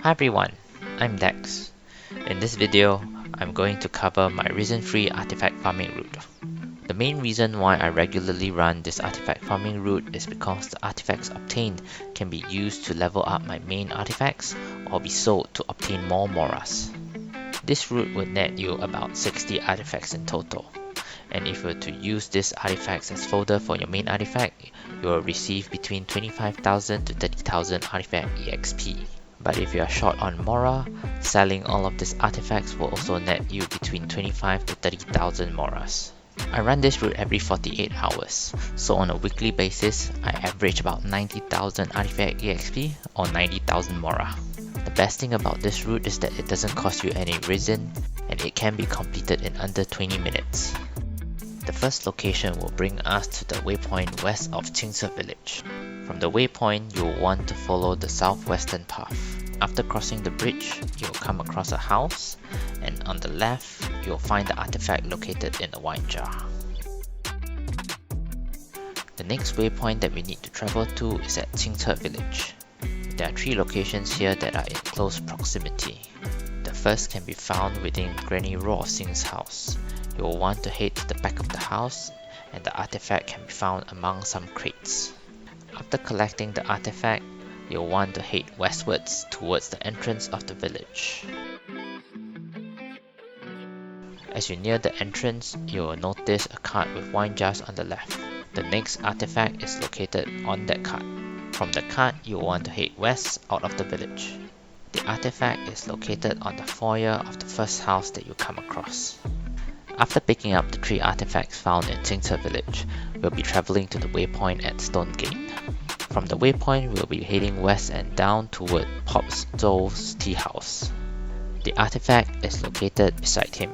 Hi everyone, I'm Dex. In this video, I'm going to cover my reason-free artifact farming route. The main reason why I regularly run this artifact farming route is because the artifacts obtained can be used to level up my main artifacts or be sold to obtain more Moras. This route would net you about 60 artifacts in total, and if you were to use these artifacts as fodder for your main artifact, you will receive between 25,000 to 30,000 Artifact EXP. But if you are short on Mora, selling all of these artifacts will also net you between 25 to 30,000 Moras. I run this route every 48 hours, so on a weekly basis, I average about 90,000 Artifact EXP or 90,000 Mora. The best thing about this route is that it doesn't cost you any resin, and it can be completed in under 20 minutes. The first location will bring us to the waypoint west of Qingce village. From the waypoint, you will want to follow the southwestern path. After crossing the bridge, you will come across a house, and on the left, you will find the artifact located in a wine jar. The next waypoint that we need to travel to is at Qingce village. There are 3 locations here that are in close proximity. The first can be found within Granny Rawsing's house. You will want to head to the back of the house, and the artifact can be found among some crates. After collecting the artifact, you'll want to head westwards towards the entrance of the village. As you near the entrance, you will notice a cart with wine jars on the left. The next artifact is located on that cart. From the cart, you'll want to head west out of the village. The artifact is located on the foyer of the first house that you come across. After picking up the 3 artifacts found in Qingce village, we'll be traveling to the waypoint at Stone Gate. From the waypoint, we'll be heading west and down toward Pop Zhou's tea house. The artifact is located beside him.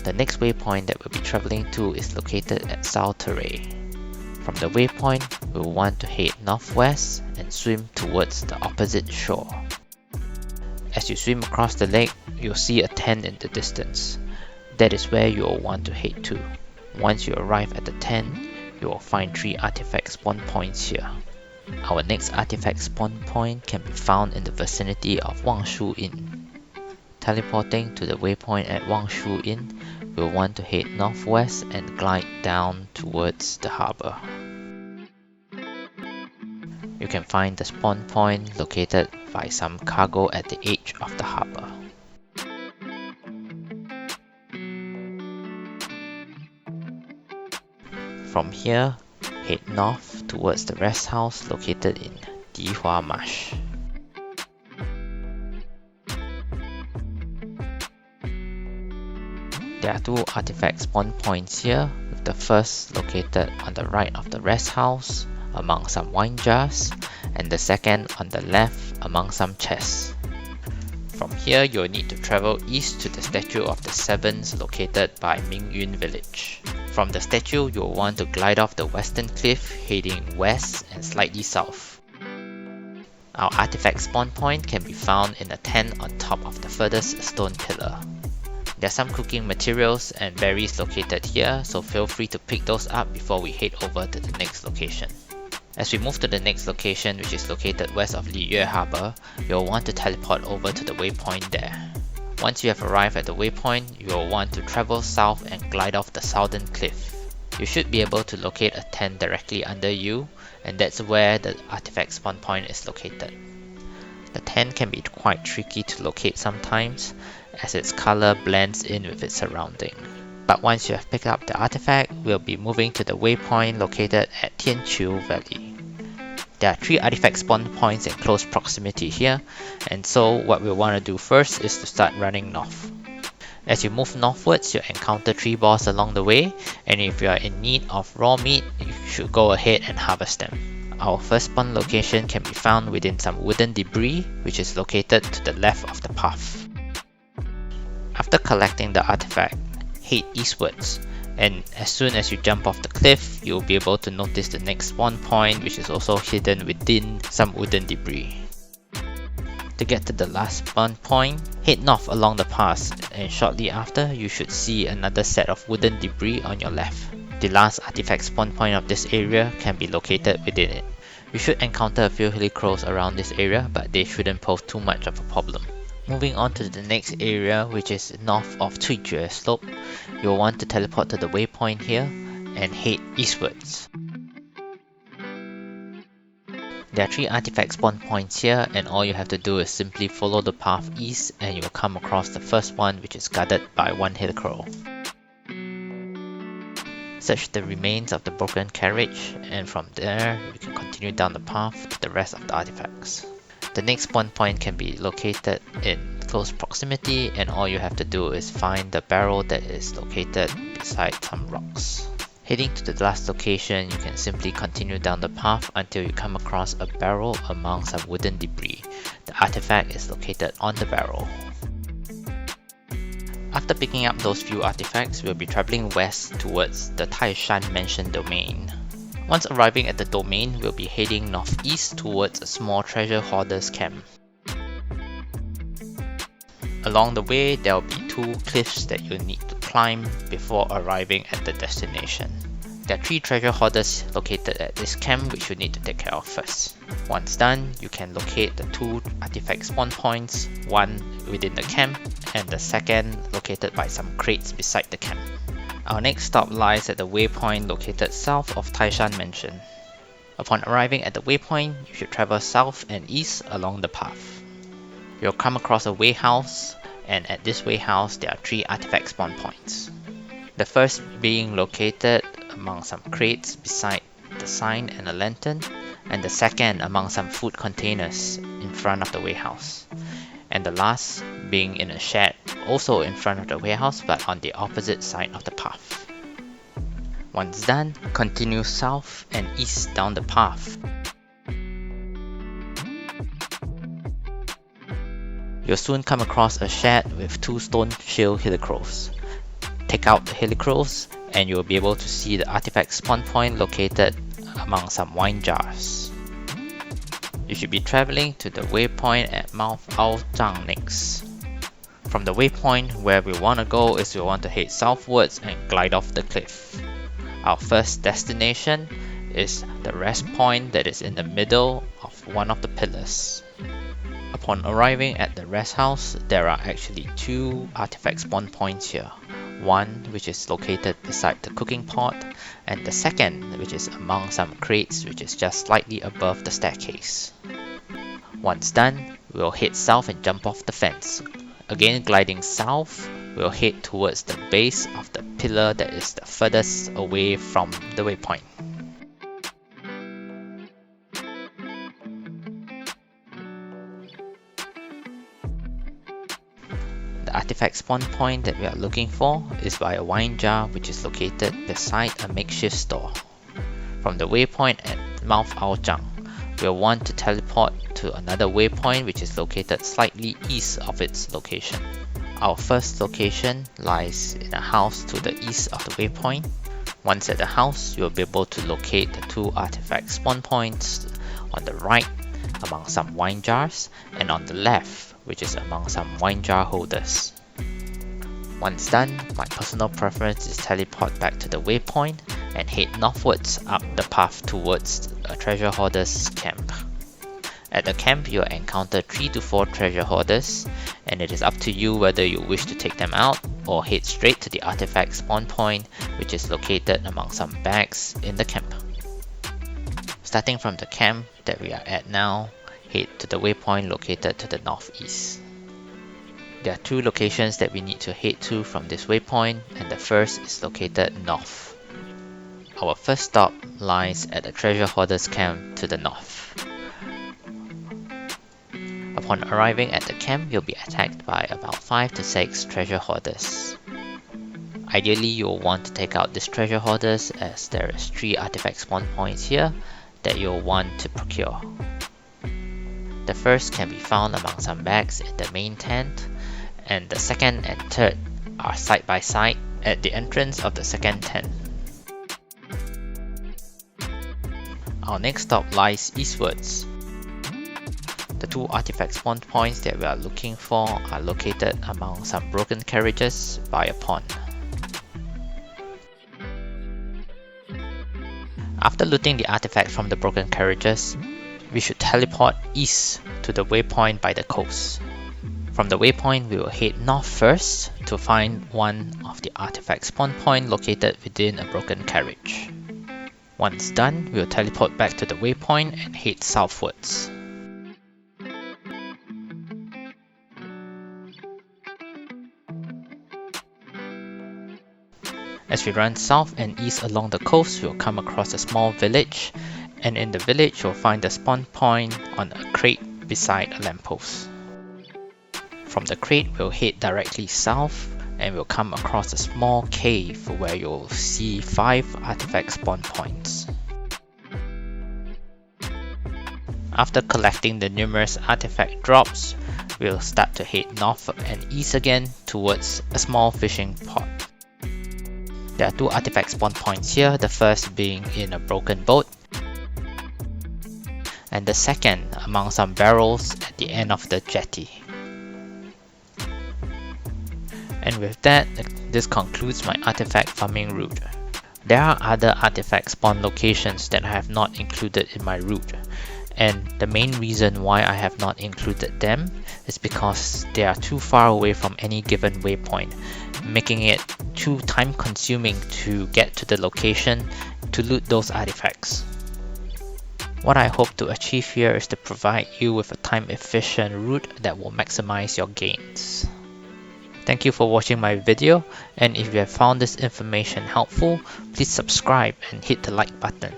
The next waypoint that we'll be traveling to is located at Sao Terai. From the waypoint, we'll want to head northwest and swim towards the opposite shore. As you swim across the lake, you'll see a tent in the distance. That is where you will want to head to. Once you arrive at the tent, you will find 3 artifact spawn points here. Our next artifact spawn point can be found in the vicinity of Wangshu Inn. Teleporting to the waypoint at Wangshu Inn, we'll want to head northwest and glide down towards the harbour. You can find the spawn point located by some cargo at the edge of the harbour. From here, head north towards the rest house located in Dihua Marsh. There are 2 artifact spawn points here, with the first located on the right of the rest house among some wine jars, and the second on the left among some chests. From here, you'll need to travel east to the Statue of the Sevens located by Mingyun village. From the statue, you'll want to glide off the western cliff heading west and slightly south. Our artifact spawn point can be found in a tent on top of the furthest stone pillar. There are some cooking materials and berries located here, so feel free to pick those up before we head over to the next location. As we move to the next location, which is located west of Liyue Harbour, you'll want to teleport over to the waypoint there. Once you have arrived at the waypoint, you will want to travel south and glide off the southern cliff. You should be able to locate a tent directly under you, and that's where the artifact spawn point is located. The tent can be quite tricky to locate sometimes, as its color blends in with its surrounding. But once you have picked up the artifact, we'll be moving to the waypoint located at Tianqiu Valley. There are 3 artifact spawn points in close proximity here, and so what we'll want to do first is to start running north. As you move northwards, you'll encounter 3 boars along the way, and if you are in need of raw meat, you should go ahead and harvest them. Our first spawn location can be found within some wooden debris, which is located to the left of the path. After collecting the artifact, head eastwards, and as soon as you jump off the cliff, you'll be able to notice the next spawn point, which is also hidden within some wooden debris. To get to the last spawn point, head north along the path, and shortly after, you should see another set of wooden debris on your left. The last artifact spawn point of this area can be located within it. You should encounter a few helicrows around this area, but they shouldn't pose too much of a problem. Moving on to the next area, which is north of Tuijue Slope, you'll want to teleport to the waypoint here and head eastwards. There are 3 artifact spawn points here, and all you have to do is simply follow the path east and you'll come across the first one, which is guarded by 1 helicrow. Search the remains of the broken carriage, and from there you can continue down the path to the rest of the artifacts. The next spawn point can be located in close proximity, and all you have to do is find the barrel that is located beside some rocks. Heading to the last location, you can simply continue down the path until you come across a barrel among some wooden debris. The artifact is located on the barrel. After picking up those few artifacts, we'll be traveling west towards the Taishan Mansion domain. Once arriving at the domain, we'll be heading northeast towards a small treasure hoarder's camp. Along the way, there will be 2 cliffs that you'll need to climb before arriving at the destination. There are 3 treasure hoarders located at this camp which you need to take care of first. Once done, you can locate the 2 artifact spawn points, one within the camp and the second located by some crates beside the camp. Our next stop lies at the waypoint located south of Taishan Mansion. Upon arriving at the waypoint, you should travel south and east along the path. You'll come across a wayhouse, and at this wayhouse there are 3 artifact spawn points. The first being located among some crates beside the sign and a lantern, and the second among some food containers in front of the wayhouse, and the last being in a shed also in front of the warehouse but on the opposite side of the path. Once done, continue south and east down the path. You'll soon come across a shed with 2 stone shield helicrows. Take out the helicrows and you'll be able to see the artifact spawn point located among some wine jars. You should be traveling to the waypoint at Mount Ao Zhang next. From the waypoint, where we want to go is we want to head southwards and glide off the cliff. Our first destination is the rest point that is in the middle of one of the pillars. Upon arriving at the rest house, there are actually 2 artifact spawn points here. One which is located beside the cooking pot, and the second which is among some crates which is just slightly above the staircase. Once done, we'll head south and jump off the fence. Again gliding south, we'll head towards the base of the pillar that is the furthest away from the waypoint. The artifact spawn point that we are looking for is by a wine jar which is located beside a makeshift store. From the waypoint at Mount Ao Zhang, we'll want to teleport to another waypoint which is located slightly east of its location. Our first location lies in a house to the east of the waypoint. Once at the house, you'll be able to locate the 2 artifact spawn points on the right among some wine jars, and on the left, which is among some wine jar holders. Once done, my personal preference is teleport back to the waypoint and head northwards up the path towards a treasure hoarder's camp. At the camp, you'll encounter 3 to 4 treasure hoarders, and it is up to you whether you wish to take them out or head straight to the artifact spawn point, which is located among some bags in the camp. Starting from the camp that we are at now, head to the waypoint located to the northeast. There are 2 locations that we need to head to from this waypoint, and the first is located north. Our first stop lies at the treasure hoarder's camp to the north. Upon arriving at the camp, you'll be attacked by about 5 to 6 treasure hoarders. Ideally, you'll want to take out these treasure hoarders as there is 3 artifact spawn points here that you'll want to procure. The first can be found among some bags in the main tent, and the second and third are side by side at the entrance of the second tent. Our next stop lies eastwards. The 2 artifact spawn points that we are looking for are located among some broken carriages by a pond. After looting the artifact from the broken carriages, we should teleport east to the waypoint by the coast. From the waypoint, we will head north first to find one of the artifact spawn point located within a broken carriage. Once done, we will teleport back to the waypoint and head southwards. As we run south and east along the coast, we will come across a small village, and in the village you'll find the spawn point on a crate beside a lamppost. From the crate, we'll head directly south and we'll come across a small cave where you'll see 5 artifact spawn points. After collecting the numerous artifact drops, we'll start to head north and east again towards a small fishing port. There are 2 artifact spawn points here, the first being in a broken boat, and the second among some barrels at the end of the jetty. And with that, this concludes my artifact farming route. There are other artifact spawn locations that I have not included in my route, and the main reason why I have not included them is because they are too far away from any given waypoint, making it too time consuming to get to the location to loot those artifacts. What I hope to achieve here is to provide you with a time efficient route that will maximize your gains. Thank you for watching my video, and if you have found this information helpful, please subscribe and hit the like button.